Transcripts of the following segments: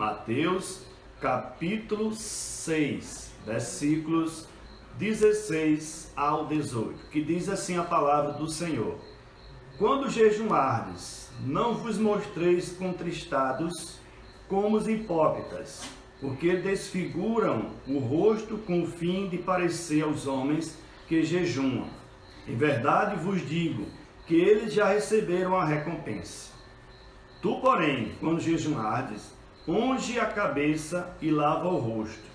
Mateus capítulo 6, versículos 16 ao 18, que diz assim a palavra do Senhor: Quando jejuardes, não vos mostreis contristados como os hipócritas, porque desfiguram o rosto com o fim de parecer aos homens que jejuam. Em verdade vos digo que eles já receberam a recompensa. Tu, porém, quando jejuardes, unge a cabeça e lava o rosto,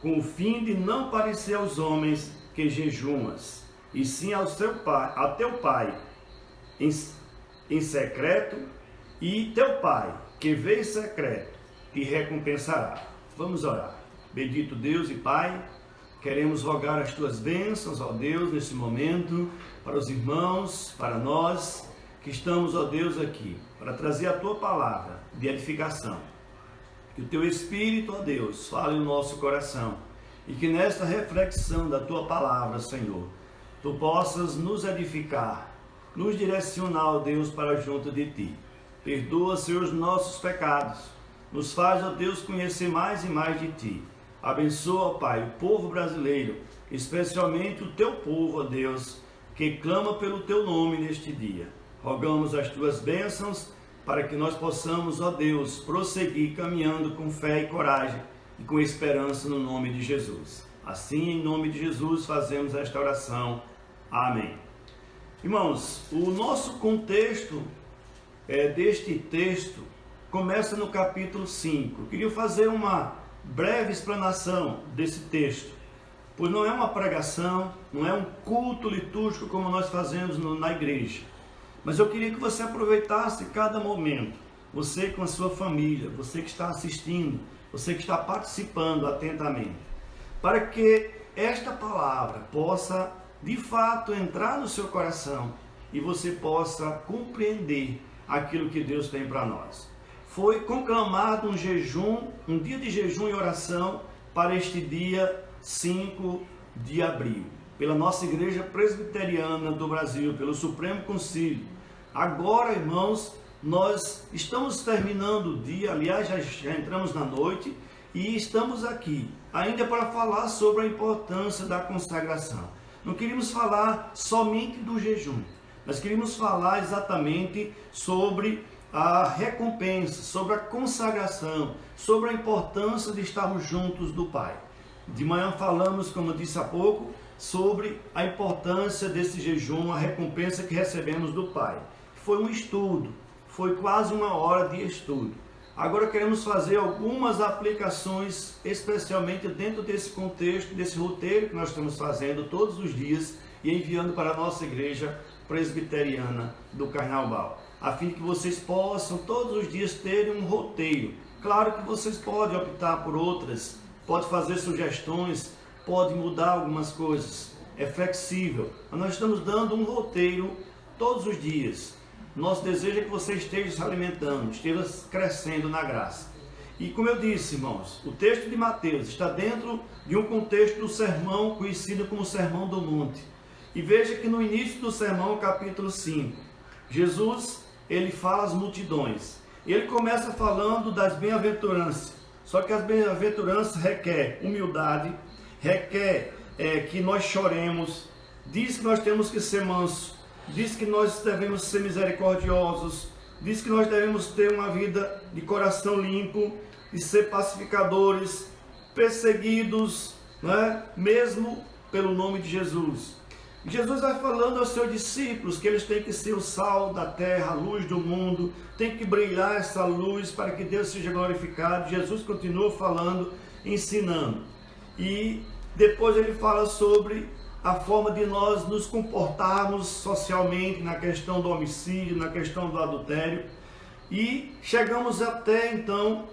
com o fim de não parecer aos homens que jejuas, e sim ao teu pai em secreto, e teu pai, que vê em secreto, te recompensará. Vamos orar. Bendito Deus e Pai, queremos rogar as tuas bênçãos, ó Deus, nesse momento, para os irmãos, para nós que estamos, ó Deus, aqui, para trazer a tua palavra de edificação. Que o teu Espírito, ó Deus, fale no nosso coração, e que nesta reflexão da tua palavra, Senhor, tu possas nos edificar, nos direcionar, ó Deus, para junto de ti. Perdoa, Senhor, os nossos pecados. Nos faz, ó Deus, conhecer mais e mais de ti. Abençoa, ó Pai, o povo brasileiro, especialmente o teu povo, ó Deus, que clama pelo teu nome neste dia. Rogamos as tuas bênçãos para que nós possamos, ó Deus, prosseguir caminhando com fé e coragem e com esperança no nome de Jesus. Assim, em nome de Jesus, fazemos esta oração. Amém. Irmãos, o nosso contexto deste texto começa no capítulo 5. Eu queria fazer uma breve explanação desse texto, pois não é uma pregação, não é um culto litúrgico como nós fazemos na igreja, mas eu queria que você aproveitasse cada momento, você com a sua família, você que está assistindo, você que está participando atentamente, para que esta palavra possa de fato entrar no seu coração e você possa compreender aquilo que Deus tem para nós. Foi conclamado um jejum, um dia de jejum e oração para este dia 5 de abril, pela nossa Igreja Presbiteriana do Brasil, pelo Supremo Concílio. Agora, irmãos, nós estamos terminando o dia, aliás, já entramos na noite e estamos aqui ainda para falar sobre a importância da consagração. Não queríamos falar somente do jejum, mas queríamos falar exatamente sobre a recompensa, sobre a consagração, sobre a importância de estarmos juntos do Pai. De manhã falamos, como eu disse há pouco, sobre a importância desse jejum, a recompensa que recebemos do Pai. Foi um estudo, foi quase uma hora de estudo. Agora queremos fazer algumas aplicações, especialmente dentro desse contexto, desse roteiro que nós estamos fazendo todos os dias e enviando para a nossa Igreja Presbiteriana do Carnaubal, a fim de que vocês possam todos os dias terem um roteiro. Claro que vocês podem optar por outras, pode fazer sugestões, pode mudar algumas coisas, é flexível, mas nós estamos dando um roteiro todos os dias. Nosso desejo é que você esteja se alimentando, esteja crescendo na graça. E como eu disse, irmãos, o texto de Mateus está dentro de um contexto do sermão conhecido como Sermão do Monte. E veja que no início do sermão, capítulo 5, Jesus, ele fala às multidões. E ele começa falando das bem-aventuranças. Só que as bem-aventuranças requer humildade, requer que nós choremos, diz que nós temos que ser mansos, diz que nós devemos ser misericordiosos, diz que nós devemos ter uma vida de coração limpo e ser pacificadores, perseguidos, mesmo pelo nome de Jesus. Jesus vai falando aos seus discípulos que eles têm que ser o sal da terra, a luz do mundo, tem que brilhar essa luz para que Deus seja glorificado. Jesus continua falando, ensinando. E depois ele fala sobre a forma de nós nos comportarmos socialmente na questão do homicídio, na questão do adultério. E chegamos até então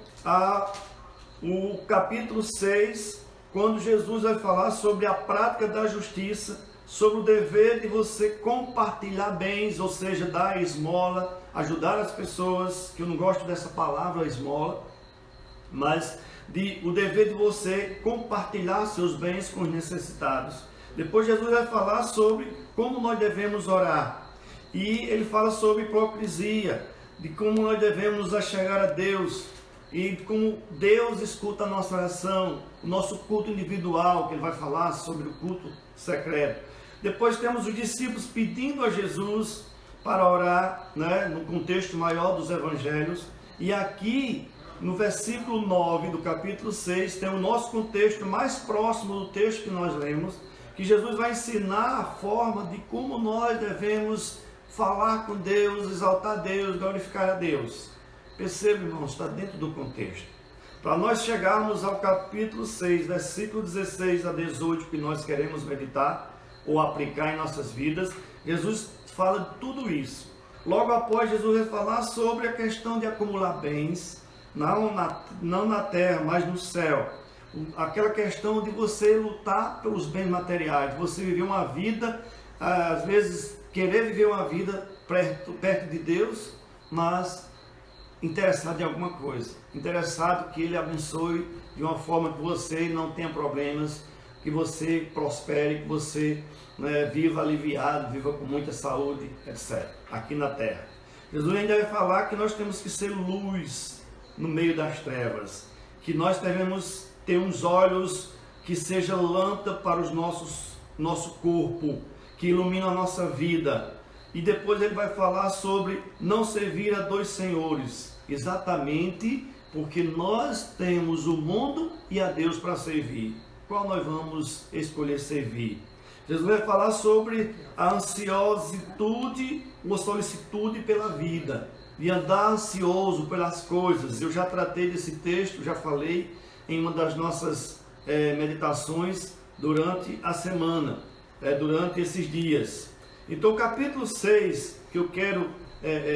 o capítulo 6, quando Jesus vai falar sobre a prática da justiça, sobre o dever de você compartilhar bens, ou seja, dar esmola, ajudar as pessoas, que eu não gosto dessa palavra esmola, mas o dever de você compartilhar seus bens com os necessitados. Depois Jesus vai falar sobre como nós devemos orar, e ele fala sobre hipocrisia, de como nós devemos nos achegar a Deus, e como Deus escuta a nossa oração, o nosso culto individual, que ele vai falar sobre o culto secreto. Depois temos os discípulos pedindo a Jesus para orar, né, no contexto maior dos evangelhos. E aqui, no versículo 9 do capítulo 6, tem o nosso contexto mais próximo do texto que nós lemos, que Jesus vai ensinar a forma de como nós devemos falar com Deus, exaltar Deus, glorificar a Deus. Perceba, irmãos, está dentro do contexto. Para nós chegarmos ao capítulo 6, versículo 16 a 18, que nós queremos meditar ou aplicar em nossas vidas, Jesus fala de tudo isso. Logo após, Jesus vai falar sobre a questão de acumular bens, não na terra, mas no céu. Aquela questão de você lutar pelos bens materiais, você viver uma vida, às vezes querer viver uma vida perto de Deus, mas interessado em alguma coisa, interessado que Ele abençoe de uma forma que você não tenha problemas, que você prospere, que você viva aliviado, viva com muita saúde, etc. Aqui na terra. Jesus ainda vai falar que nós temos que ser luz no meio das trevas, que nós devemos ter uns olhos que sejam lâmpada para o nosso corpo, que ilumina a nossa vida. E depois ele vai falar sobre não servir a dois senhores, exatamente porque nós temos o mundo e a Deus para servir. Qual nós vamos escolher servir? Jesus vai falar sobre a ansiositude ou solicitude pela vida, de andar ansioso pelas coisas. Eu já tratei desse texto, já falei em uma das nossas meditações durante a semana, durante esses dias. Então o capítulo 6, que eu quero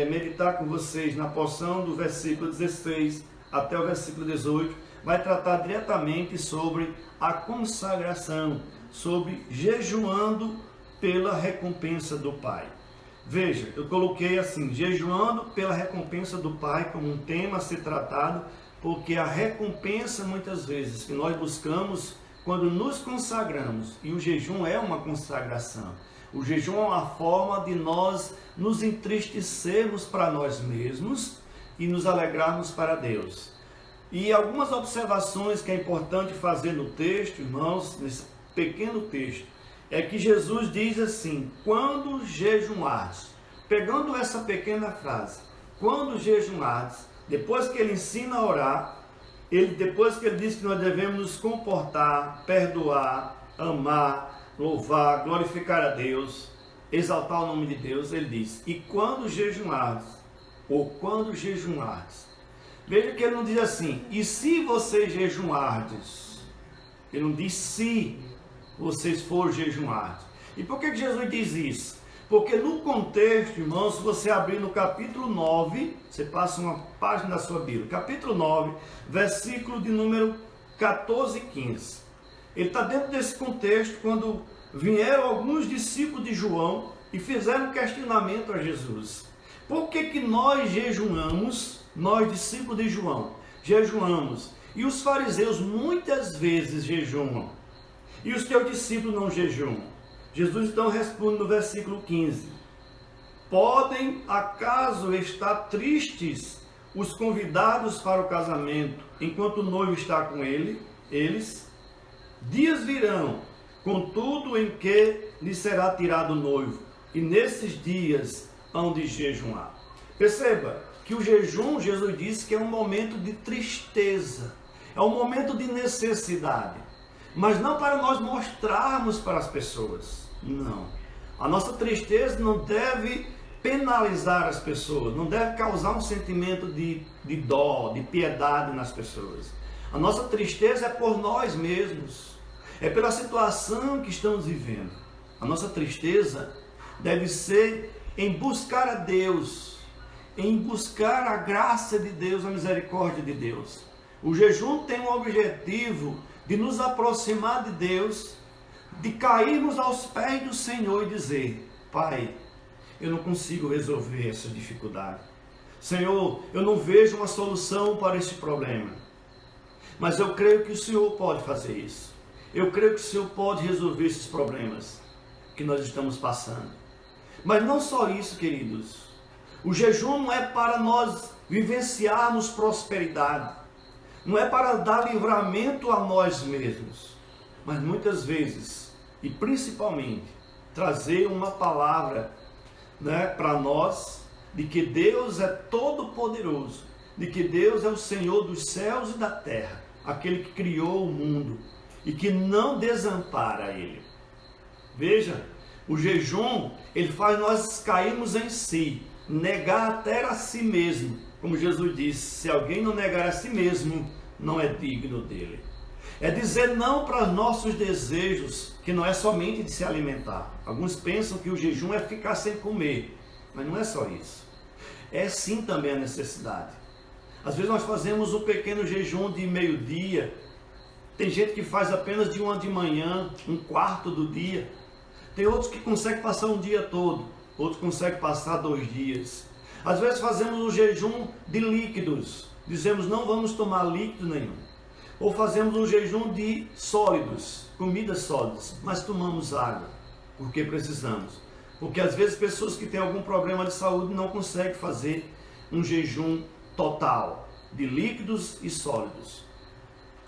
meditar com vocês na porção do versículo 16 até o versículo 18, vai tratar diretamente sobre a consagração, sobre jejuando pela recompensa do Pai. Veja, eu coloquei assim, jejuando pela recompensa do Pai como um tema a ser tratado, porque a recompensa muitas vezes que nós buscamos quando nos consagramos, e o jejum é uma consagração, o jejum é uma forma de nós nos entristecermos para nós mesmos e nos alegrarmos para Deus. E algumas observações que é importante fazer no texto, irmãos, nesse pequeno texto, é que Jesus diz assim, quando jejuardes, pegando essa pequena frase, quando jejuardes, depois que ele ensina a orar, depois que ele diz que nós devemos nos comportar, perdoar, amar, louvar, glorificar a Deus, exaltar o nome de Deus, ele diz, e quando jejuardes, ou quando jejuardes, veja que ele não diz assim, e se vocês jejuardes, ele não diz se vocês for jejuardes. E por que Jesus diz isso? Porque no contexto, irmãos, se você abrir no capítulo 9, você passa uma página da sua Bíblia, capítulo 9, versículo de número 14 e 15. Ele está dentro desse contexto, quando vieram alguns discípulos de João e fizeram um questionamento a Jesus. Por que nós jejuamos, nós discípulos de João, jejuamos, e os fariseus muitas vezes jejuam, e os teus discípulos não jejuam? Jesus então responde no versículo 15, podem acaso estar tristes os convidados para o casamento, enquanto o noivo está com eles? Dias virão, contudo, em que lhe será tirado o noivo, e nesses dias hão de jejuar. Perceba que o jejum, Jesus disse que é um momento de tristeza, é um momento de necessidade, mas não para nós mostrarmos para as pessoas, não. A nossa tristeza não deve penalizar as pessoas, não deve causar um sentimento de dó, de piedade nas pessoas. A nossa tristeza é por nós mesmos, é pela situação que estamos vivendo. A nossa tristeza deve ser em buscar a Deus, em buscar a graça de Deus, a misericórdia de Deus. O jejum tem o objetivo de nos aproximar de Deus, de cairmos aos pés do Senhor e dizer, Pai, eu não consigo resolver essa dificuldade. Senhor, eu não vejo uma solução para esse problema, mas eu creio que o Senhor pode fazer isso. Eu creio que o Senhor pode resolver esses problemas que nós estamos passando. Mas não só isso, queridos. O jejum não é para nós vivenciarmos prosperidade. não é para dar livramento a nós mesmos, mas muitas vezes, e principalmente, trazer uma palavra, para nós, de que Deus é todo poderoso, de que Deus é o Senhor dos céus e da terra, aquele que criou o mundo e que não desampara ele. Veja, o jejum, ele faz nós cairmos em si, negar até a si mesmo. Como Jesus disse, se alguém não negar a si mesmo, não é digno dele. É dizer não para nossos desejos, que não é somente de se alimentar. Alguns pensam que o jejum é ficar sem comer, mas não é só isso. É sim também a necessidade. Às vezes nós fazemos um pequeno jejum de meio-dia. Tem gente que faz apenas de uma de manhã, um quarto do dia. Tem outros que conseguem passar um dia todo, outros conseguem passar 2 dias. Às vezes fazemos um jejum de líquidos, dizemos não vamos tomar líquido nenhum. Ou fazemos um jejum de sólidos, comidas sólidas, mas tomamos água, porque precisamos. Porque às vezes pessoas que têm algum problema de saúde não conseguem fazer um jejum total, de líquidos e sólidos.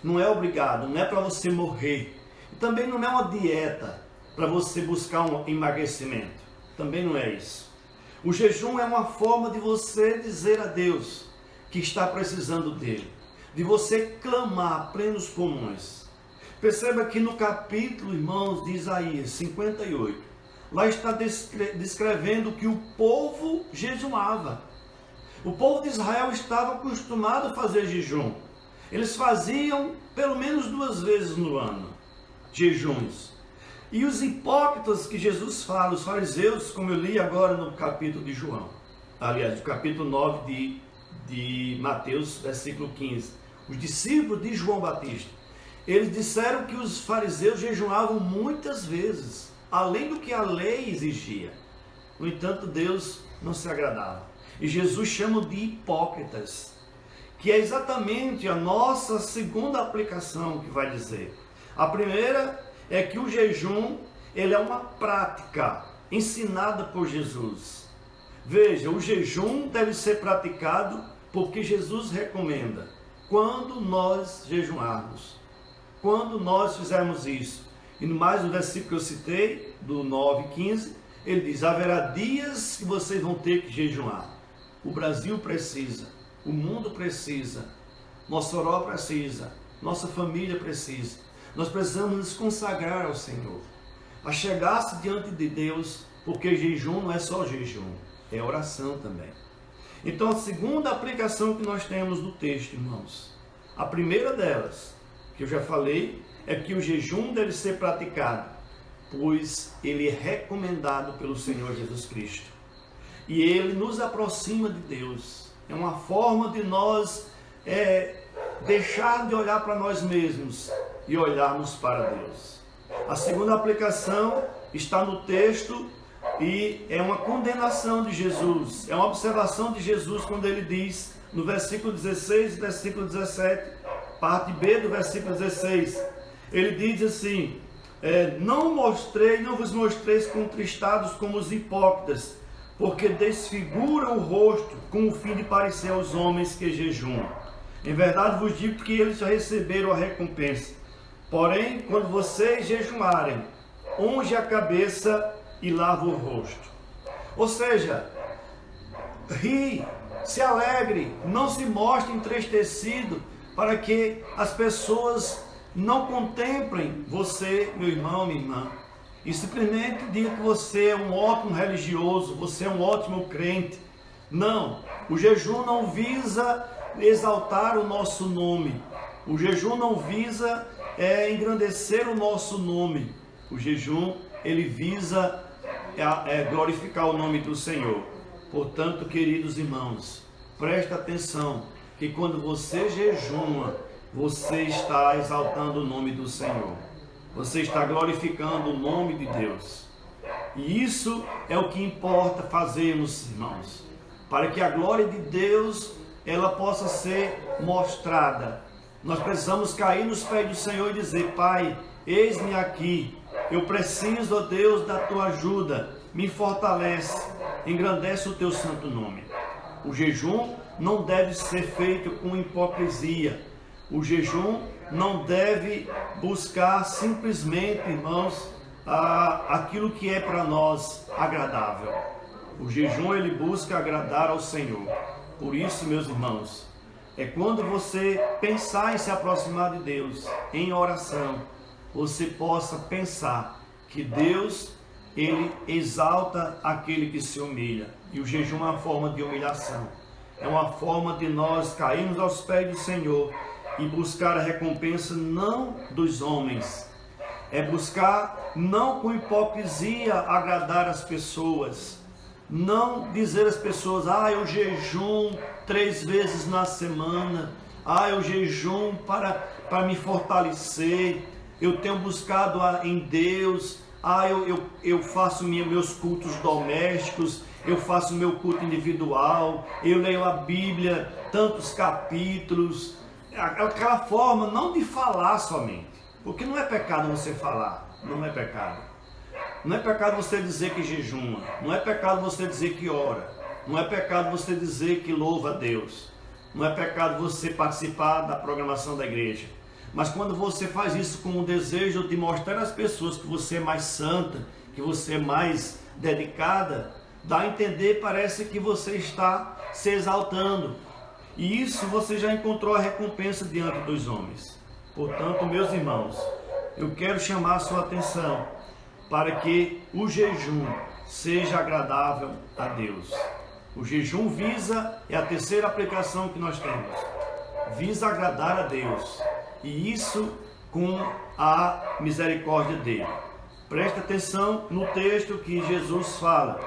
Não é obrigado, não é para você morrer. E também não é uma dieta para você buscar um emagrecimento. Também não é isso. O jejum é uma forma de você dizer a Deus que está precisando dele. De você clamar a plenos pulmões. Perceba que no capítulo, irmãos, de Isaías 58, lá está descrevendo que o povo jejuava. O povo de Israel estava acostumado a fazer jejum. Eles faziam pelo menos 2 vezes no ano jejuns. E os hipócritas que Jesus fala, os fariseus, como eu li agora no capítulo de João, aliás, no capítulo 9 de Mateus, versículo 15, os discípulos de João Batista, eles disseram que os fariseus jejuavam muitas vezes, além do que a lei exigia. No entanto, Deus não se agradava. E Jesus chama de hipócritas, que é exatamente a nossa segunda aplicação que vai dizer. A primeira é que o jejum, ele é uma prática ensinada por Jesus. Veja, o jejum deve ser praticado porque Jesus recomenda. Quando nós jejuarmos, quando nós fizermos isso. E mais no versículo que eu citei, do 9:15, ele diz, haverá dias que vocês vão ter que jejuar. O Brasil precisa, o mundo precisa, Mossoró precisa, nossa família precisa. Nós precisamos nos consagrar ao Senhor, a chegar-se diante de Deus, porque jejum não é só jejum, é oração também. Então a segunda aplicação que nós temos no texto, irmãos, a primeira delas, que eu já falei, é que o jejum deve ser praticado, pois ele é recomendado pelo Senhor Jesus Cristo. E ele nos aproxima de Deus. É uma forma de nós deixar de olhar para nós mesmos e olharmos para Deus. A segunda aplicação está no texto e é uma condenação de Jesus. É uma observação de Jesus quando ele diz, no versículo 16 e versículo 17, parte B do versículo 16, ele diz assim, não vos mostreis contristados como os hipócritas, porque desfiguram o rosto com o fim de parecer aos homens que jejuam. Em verdade vos digo que eles já receberam a recompensa. Porém, quando vocês jejuarem, unge a cabeça e lava o rosto. Ou seja, ri, se alegre, não se mostre entristecido, para que as pessoas não contemplem você, meu irmão, minha irmã, e simplesmente diga que você é um ótimo religioso, você é um ótimo crente. Não, o jejum não visa exaltar o nosso nome, o jejum não visa engrandecer o nosso nome, o jejum ele visa glorificar o nome do Senhor. Portanto, queridos irmãos, presta atenção, que quando você jejuma, você está exaltando o nome do Senhor. Você está glorificando o nome de Deus. E isso é o que importa fazermos, irmãos, para que a glória de Deus ela possa ser mostrada. Nós precisamos cair nos pés do Senhor e dizer, Pai, eis-me aqui. Eu preciso, ó Deus, da tua ajuda. Me fortalece, engrandece o teu santo nome. O jejum não deve ser feito com hipocrisia, O jejum não deve buscar simplesmente, irmãos, aquilo que é para nós agradável. O jejum ele busca agradar ao Senhor. Por isso, meus irmãos, é quando você pensar em se aproximar de Deus em oração, você possa pensar que Deus, ele exalta aquele que se humilha. E o jejum é uma forma de humilhação. É uma forma de nós cairmos aos pés do Senhor e buscar a recompensa não dos homens. É buscar não com hipocrisia agradar as pessoas. Não dizer às pessoas, eu jejum 3 vezes na semana. Eu jejum para me fortalecer. Eu tenho buscado em Deus. Eu faço meus cultos domésticos. Eu faço meu culto individual. Eu leio a Bíblia, tantos capítulos. Aquela forma não de falar somente. Porque não é pecado você falar. Não é pecado. Não é pecado você dizer que jejuma. Não é pecado você dizer que ora. Não é pecado você dizer que louva a Deus. Não é pecado você participar da programação da igreja. Mas quando você faz isso com o desejo de mostrar às pessoas que você é mais santa, que você é mais dedicada, dá a entender, parece que você está se exaltando. E isso você já encontrou a recompensa diante dos homens. Portanto, meus irmãos, eu quero chamar a sua atenção para que o jejum seja agradável a Deus. O jejum é a terceira aplicação que nós temos, visa agradar a Deus, e isso com a misericórdia dele. Presta atenção no texto que Jesus fala.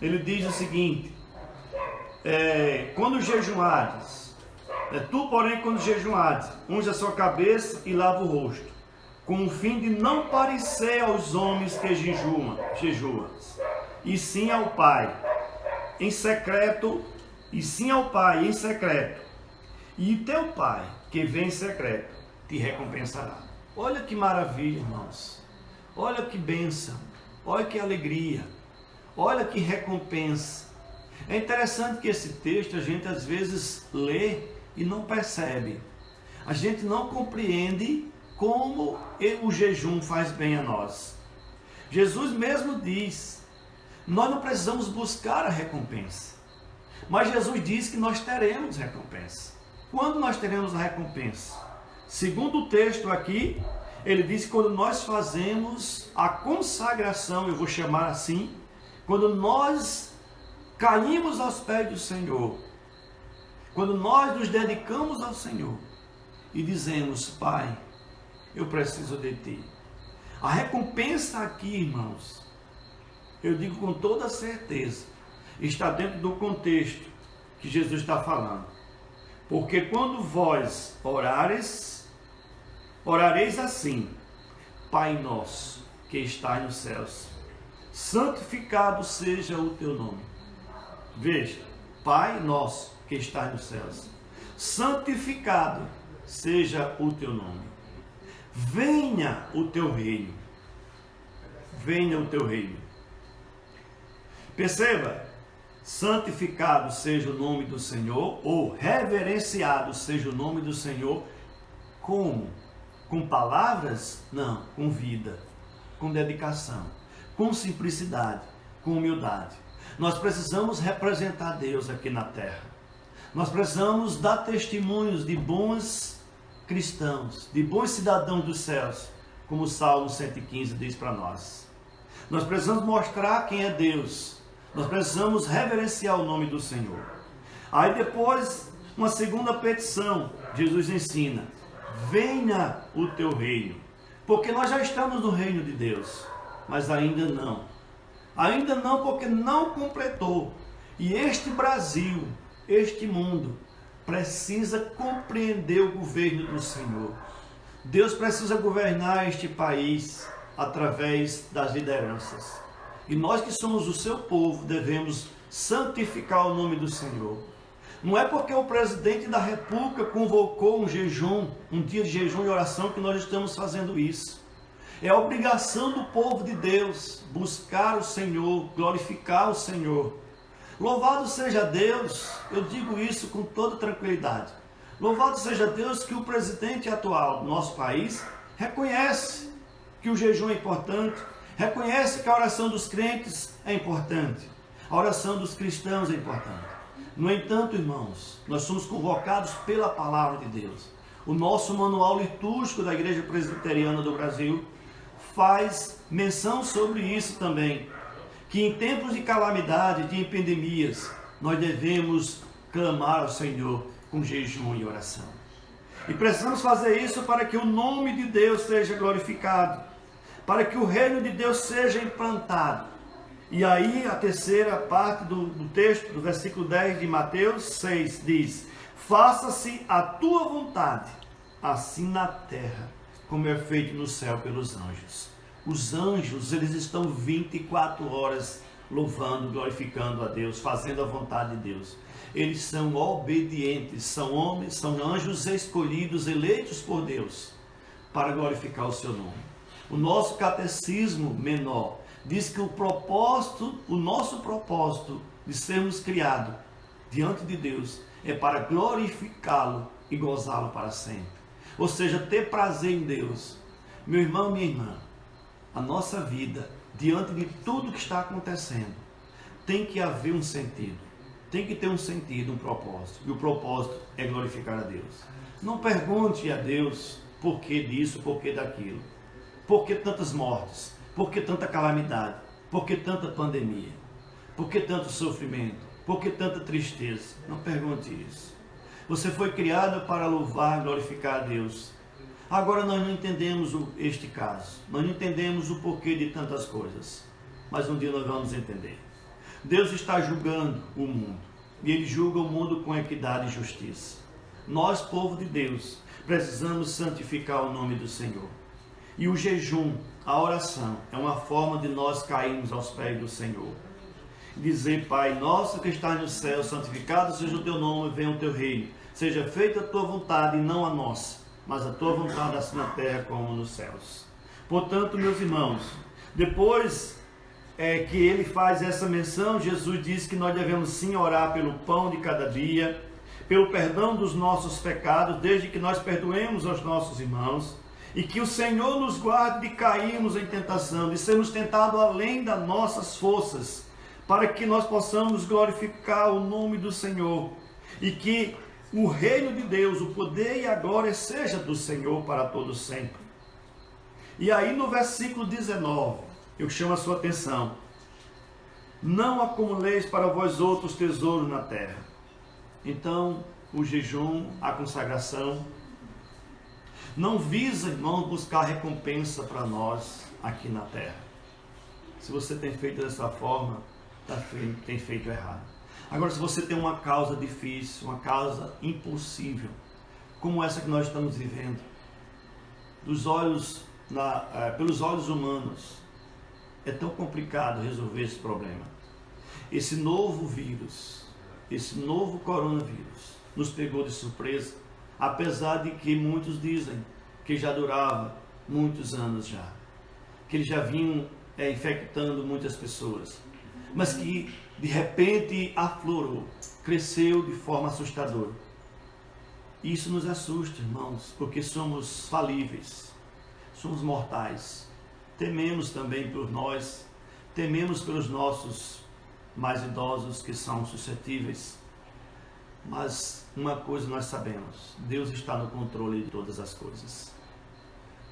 Ele diz o seguinte: quando jejuares, tu porém quando jejuares, unge a sua cabeça e lava o rosto, com o fim de não parecer aos homens que jejuam, e sim ao Pai em secreto, e teu Pai que vem em secreto te recompensará. Olha que maravilha, irmãos. Olha que bênção. Olha que alegria. Olha que recompensa. É interessante que esse texto a gente às vezes lê e não percebe. A gente não compreende como o jejum faz bem a nós. Jesus mesmo diz, nós não precisamos buscar a recompensa. Mas Jesus diz que nós teremos recompensa. Quando nós teremos a recompensa? Segundo o texto aqui, ele diz que quando nós fazemos a consagração, eu vou chamar assim, quando nós caímos aos pés do Senhor, quando nós nos dedicamos ao Senhor e dizemos, Pai, eu preciso de Ti. A recompensa aqui, irmãos, eu digo com toda certeza, está dentro do contexto que Jesus está falando. Porque quando vós orareis assim, Pai nosso que estás nos céus, santificado seja o teu nome. Veja, Pai nosso que estás nos céus, santificado seja o teu nome. Venha o teu reino. Venha o teu reino. Perceba, santificado seja o nome do Senhor, ou reverenciado seja o nome do Senhor. Como? Com palavras? Não, com vida, com dedicação, com simplicidade, com humildade. Nós precisamos representar Deus aqui na terra. Nós precisamos dar testemunhos de bons cristãos, de bons cidadãos dos céus, como o Salmo 115 diz para nós. Nós precisamos mostrar quem é Deus. Nós precisamos reverenciar o nome do Senhor. Aí depois, uma segunda petição, Jesus ensina, venha o teu reino. Porque nós já estamos no reino de Deus, mas ainda não. Ainda não, porque não completou. E este Brasil, este mundo, precisa compreender o governo do Senhor. Deus precisa governar este país através das lideranças. E nós que somos o seu povo devemos santificar o nome do Senhor. Não é porque o presidente da República convocou um jejum, um dia de jejum e oração, que nós estamos fazendo isso. É a obrigação do povo de Deus buscar o Senhor, glorificar o Senhor. Louvado seja Deus, eu digo isso com toda tranquilidade. Louvado seja Deus que o presidente atual do nosso país reconhece que o jejum é importante, reconhece que a oração dos crentes é importante, a oração dos cristãos é importante. No entanto, irmãos, nós somos convocados pela palavra de Deus. O nosso manual litúrgico da Igreja Presbiteriana do Brasil faz menção sobre isso também, que em tempos de calamidade, de epidemias, nós devemos clamar ao Senhor com jejum e oração. E precisamos fazer isso para que o nome de Deus seja glorificado, para que o reino de Deus seja implantado. E aí a terceira parte do texto, do versículo 10 de Mateus 6, diz: faça-se a tua vontade, assim na terra, como é feito no céu pelos anjos. Os anjos, eles estão 24 horas louvando, glorificando a Deus, fazendo a vontade de Deus. Eles são obedientes, são homens, são anjos escolhidos, eleitos por Deus, para glorificar o seu nome. O nosso catecismo menor diz que o nosso propósito de sermos criados diante de Deus é para glorificá-lo e gozá-lo para sempre. Ou seja, ter prazer em Deus. Meu irmão, minha irmã, a nossa vida, diante de tudo que está acontecendo, tem que haver um sentido. Tem que ter um sentido, um propósito. E o propósito é glorificar a Deus. Não pergunte a Deus por que disso, por que daquilo. Por que tantas mortes? Por que tanta calamidade? Por que tanta pandemia? Por que tanto sofrimento? Por que tanta tristeza? Não pergunte isso. Você foi criado para louvar e glorificar a Deus. Agora nós não entendemos este caso. Nós não entendemos o porquê de tantas coisas. Mas um dia nós vamos entender. Deus está julgando o mundo. E Ele julga o mundo com equidade e justiça. Nós, povo de Deus, precisamos santificar o nome do Senhor. E o jejum, a oração, é uma forma de nós cairmos aos pés do Senhor. Dizer: Pai nosso que estás no céu, santificado seja o teu nome, venha o teu reino. Seja feita a tua vontade e não a nossa, mas a tua vontade assim na terra como nos céus. Portanto, meus irmãos, depois que ele faz essa menção, Jesus diz que nós devemos sim orar pelo pão de cada dia, pelo perdão dos nossos pecados, desde que nós perdoemos aos nossos irmãos, e que o Senhor nos guarde de cairmos em tentação, de sermos tentados além das nossas forças, para que nós possamos glorificar o nome do Senhor, e que o reino de Deus, o poder e a glória seja do Senhor para todos sempre. E aí no versículo 19, eu chamo a sua atenção: não acumuleis para vós outros tesouros na terra. Então, o jejum, a consagração, não visa, irmão, buscar recompensa para nós aqui na terra. Se você tem feito dessa forma, tem feito errado. Agora, se você tem uma causa difícil, uma causa impossível, como essa que nós estamos vivendo, pelos olhos humanos, é tão complicado resolver esse problema. Esse novo vírus, esse novo coronavírus, nos pegou de surpresa, apesar de que muitos dizem que já durava muitos anos já, que eles já vinham infectando muitas pessoas, mas que de repente aflorou, cresceu de forma assustadora. Isso nos assusta, irmãos, porque somos falíveis, somos mortais. Tememos também por nós, tememos pelos nossos mais idosos que são suscetíveis. Mas uma coisa nós sabemos: Deus está no controle de todas as coisas.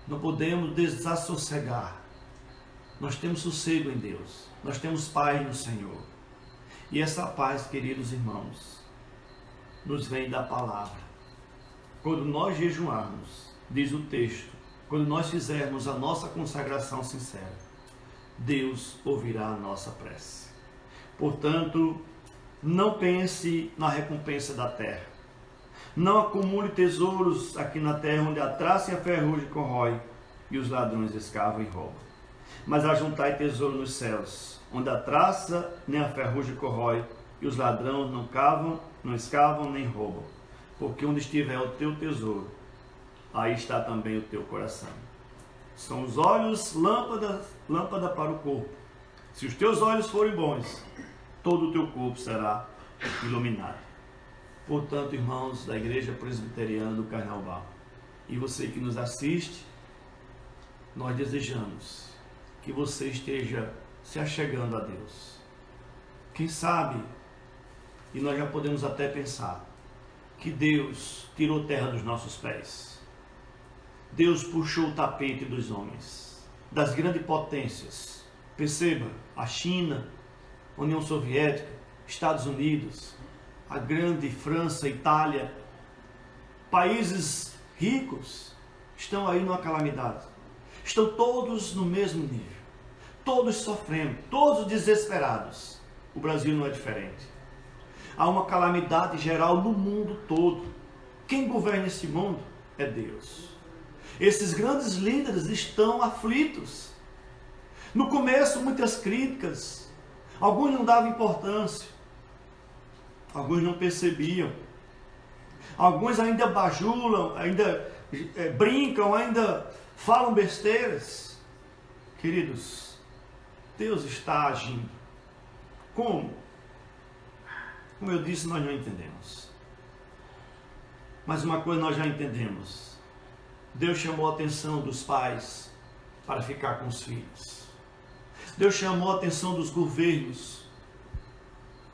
Não podemos desassossegar. Nós temos sossego em Deus, nós temos paz no Senhor. E essa paz, queridos irmãos, nos vem da palavra. Quando nós jejuarmos, diz o texto, quando nós fizermos a nossa consagração sincera, Deus ouvirá a nossa prece. Portanto, não pense na recompensa da terra. Não acumule tesouros aqui na terra, onde a traça e a ferrugem corrói e os ladrões escavam e roubam. Mas ajuntai tesouro nos céus, onde a traça nem a ferrugem corrói e os ladrões não escavam nem roubam. Porque onde estiver o teu tesouro, aí está também o teu coração. São os olhos lâmpada para o corpo. Se os teus olhos forem bons, todo o teu corpo será iluminado. Portanto, irmãos da Igreja Presbiteriana do Carnaval, e você que nos assiste, nós desejamos que você esteja se achegando a Deus. Quem sabe, e nós já podemos até pensar, que Deus tirou terra dos nossos pés. Deus puxou o tapete dos homens, das grandes potências. Perceba, a China, União Soviética, Estados Unidos, a grande França, Itália, países ricos estão aí numa calamidade. Estão todos no mesmo nível, todos sofrendo, todos desesperados. O Brasil não é diferente. Há uma calamidade geral no mundo todo. Quem governa esse mundo é Deus. Esses grandes líderes estão aflitos. No começo, muitas críticas. Alguns não davam importância. Alguns não percebiam. Alguns ainda bajulam, ainda brincam, ainda falam besteiras. Queridos, Deus está agindo. Como? Como eu disse, nós não entendemos. Mas uma coisa nós já entendemos. Deus chamou a atenção dos pais para ficar com os filhos. Deus chamou a atenção dos governos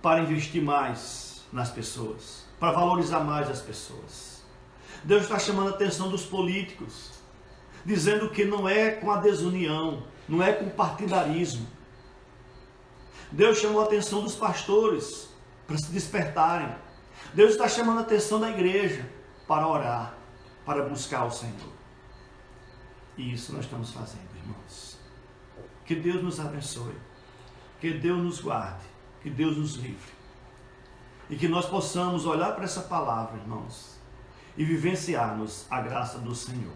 para investir mais nas pessoas, para valorizar mais as pessoas. Deus está chamando a atenção dos políticos, dizendo que não é com a desunião, não é com o partidarismo. Deus chamou a atenção dos pastores para se despertarem. Deus está chamando a atenção da igreja para orar, para buscar o Senhor. E isso nós estamos fazendo, irmãos. Que Deus nos abençoe, que Deus nos guarde, que Deus nos livre. E que nós possamos olhar para essa palavra, irmãos, e vivenciarmos a graça do Senhor.